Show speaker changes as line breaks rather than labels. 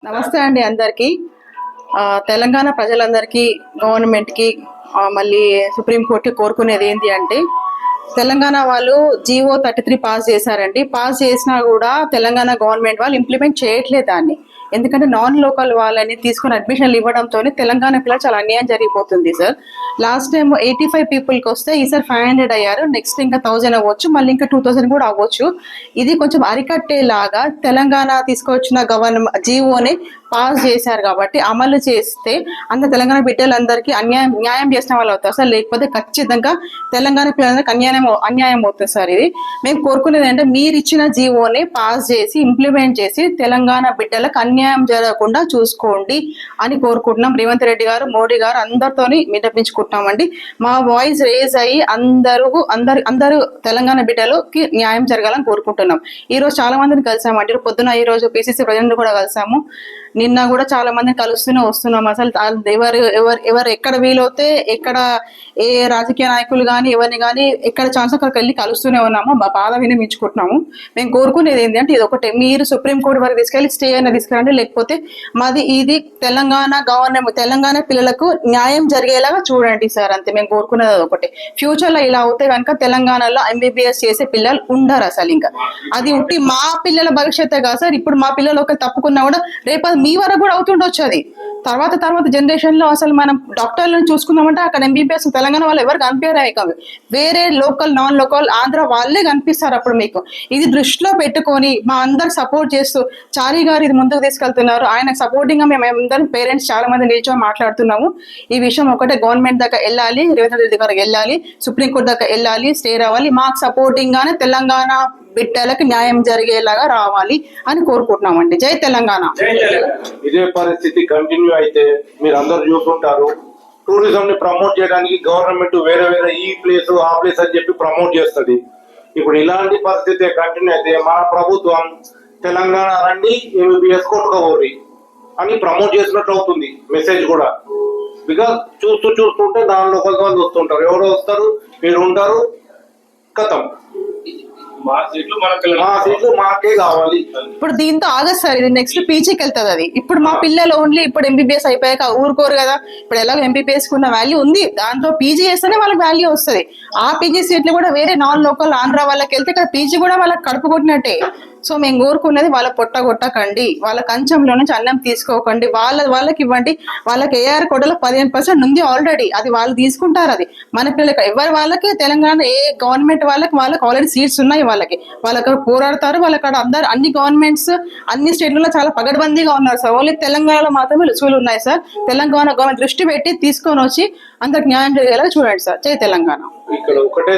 నమస్తే అండి అందరికీ. తెలంగాణ ప్రజలందరికీ, గవర్నమెంట్కి, మళ్ళీ సుప్రీంకోర్టుకి కోరుకునేది ఏంటి అంటే, తెలంగాణ వాళ్ళు GO-33 పాస్ చేశారండి. పాస్ చేసినా కూడా తెలంగాణ గవర్నమెంట్ వాళ్ళు ఇంప్లిమెంట్ చేయట్లేదు దాన్ని. ఎందుకంటే నాన్ లోకల్ వాళ్ళని తీసుకుని అడ్మిషన్లు ఇవ్వడంతో తెలంగాణ పిల్లలు చాలా అన్యాయం జరిగిపోతుంది సార్. లాస్ట్ టైం 85 పీపుల్కి వస్తే ఈసారి 500 అయ్యారు. నెక్స్ట్ ఇంకా 1000 అవ్వచ్చు, మళ్ళీ ఇంకా 2000 కూడా అవ్వచ్చు. ఇది కొంచెం అరికట్టేలాగా తెలంగాణ తీసుకొచ్చిన జీవోని పాస్ చేశారు కాబట్టి అమలు చేస్తే అంత తెలంగాణ బిడ్డలందరికీ న్యాయం చేసిన వాళ్ళు అవుతారు సార్. లేకపోతే ఖచ్చితంగా తెలంగాణ పిల్లలందరికీ అన్యాయం అవుతుంది సార్. ఇది మేము కోరుకునేది అంటే, మీరు ఇచ్చిన జీవోని పాస్ చేసి ఇంప్లిమెంట్ చేసి తెలంగాణ బిడ్డలకు అన్యాయం జరగకుండా చూసుకోండి అని కోరుకుంటున్నాం. రేవంత్ రెడ్డి గారు, మోడీ గారు అందరితోని విన్నపించుకుంటున్నామండి. మా వాయిస్ రేజ్ అయ్యి అందరూ తెలంగాణ బిడ్డలకి న్యాయం జరగాలని కోరుకుంటున్నాం. ఈ రోజు చాలా మందిని కలిసామండి. పొద్దున ఈ రోజు PCC ప్రెసిడెంట్ కూడా కలిసాము. నిన్న కూడా చాలా మందిని కలుస్తూనే వస్తున్నాం. అసలు ఎవరు ఎక్కడ వీలవుతే ఎక్కడ ఏ రాజకీయ నాయకులు కానీ ఎవరిని కానీ ఎక్కడ ఛాన్స్ అక్కడికి వెళ్ళి కలుస్తూనే ఉన్నాము. మా బాధ వినిపించుకుంటున్నాము. మేము కోరుకునేది ఏంటంటే ఇది ఒకటే, మీరు సుప్రీంకోర్టు వరకు తీసుకెళ్ళి స్టే అయినా తీసుకురండి, లేకపోతే మాది ఇది తెలంగాణ గవర్నమెంట్ తెలంగాణ పిల్లలకు న్యాయం జరిగేలాగా చూడండి సార్. అంతే మేము కోరుకునేది ఒకటే. ఫ్యూచర్లో ఇలా అవుతే కనుక తెలంగాణలో MBBS చేసే పిల్లలు ఉండరు అసలు. ఇంకా అది ఉట్టి మా పిల్లల భవిష్యత్తే కాదు సార్. ఇప్పుడు మా పిల్లలు ఒకరు తప్పుకున్నా కూడా రేపు మీ వరకు కూడా అవుతుండొచ్చు. అది తర్వాత జనరేషన్ లో అసలు మనం డాక్టర్లను చూసుకుందామంటే అక్కడ MBBS తెలంగాణ వాళ్ళు ఎవరు కనిపించారు కాదు, వేరే లోకల్ నాన్ లోకల్ ఆంధ్ర వాళ్ళే కనిపిస్తారు. అప్పుడు మీకు ఇది దృష్టిలో పెట్టుకొని మా అందరికి సపోర్ట్ చేస్తూ చారీ గారు ఇది ముందుకు తీసుకెళ్తున్నారు. ఆయనకు సపోర్టింగ్ గా మేము అందరం పేరెంట్స్ చాలా మంది నిల్చొని మాట్లాడుతున్నాము. ఈ విషయం ఒకటే, గవర్నమెంట్ దాకా వెళ్ళాలి, రేవంత్ రెడ్డి గారికి వెళ్ళాలి, సుప్రీంకోర్టు దాకా వెళ్ళాలి, స్టే రావాలి. మాకు సపోర్టింగ్ గానే తెలంగాణ బిడ్డలకు న్యాయం జరిగేలాగా రావాలి అని కోరుకుంటున్నామండి. జై తెలంగాణ.
ఇదే పరిస్థితి కంటిన్యూ అయితే మీరు అందరు చూస్తుంటారు. టూరిజం ని ప్రమోట్ చేయడానికి గవర్నమెంట్ వేరే ఈ ప్లేస్ ఆ ప్లేస్ అని చెప్పి ప్రమోట్ చేస్తుంది. ఇప్పుడు ఇలాంటి పరిస్థితి కంటిన్యూ అయితే మన ప్రభుత్వం తెలంగాణ రండి MBBS కొట్టుకోవాలి అని ప్రమోట్ చేసినట్టు అవుతుంది మెసేజ్ కూడా. బికాస్ చూస్తుంటే దానిలో కొంతమంది వస్తుంటారు, ఎవరు వస్తారు, మీరు ఉంటారు, కథం మా సీట్లు మాకే కావాలి.
ఇప్పుడు దీంతో ఆగదు సార్. ఇది నెక్స్ట్ పీజీకి వెళ్తుంది. అది ఇప్పుడు మా పిల్లలు ఓన్లీ ఇప్పుడు MBBS అయిపోయాక ఊరుకోరు కదా. ఇప్పుడు ఎలాగో MBBS కు ఉన్న వాల్యూ ఉంది, దాంట్లో PG చేస్తేనే వాళ్ళకి వాల్యూ వస్తుంది. ఆ PG సీట్లు కూడా వేరే నాన్ లోకల్ ఆంధ్ర వాళ్ళకి వెళ్తే ఇక్కడ PG కూడా వాళ్ళకి కడుపు కొట్టినట్టే. సో మేము కోరుకున్నది వాళ్ళ పొట్ట కొట్టకండి, వాళ్ళ కంచంలో నుంచి అన్నం తీసుకోకండి, వాళ్ళకి ఇవ్వండి. వాళ్ళకి AR కోటలో 15% ఉంది ఆల్రెడీ, అది వాళ్ళు తీసుకుంటారు. అది మన పిల్లలకి ఎవరి వాళ్ళకి తెలంగాణ ఏ గవర్నమెంట్ వాళ్ళకి ఆల్రెడీ సీట్స్ ఉన్నాయి. వాళ్ళకి పోరాడతారు. వాళ్ళకి అందరు అన్ని గవర్నమెంట్స్ అన్ని స్టేట్లలో చాలా పగడ్బందీగా ఉన్నారు సార్. ఓన్లీ తెలంగాణలో మాత్రమే రుసువులు ఉన్నాయి సార్. తెలంగాణ గవర్నమెంట్ దృష్టి పెట్టి తీసుకొని వచ్చి అందరికి న్యాయం జరిగేలా చూడండి సార్. జై తెలంగాణ.
ఇక్కడ ఒకటే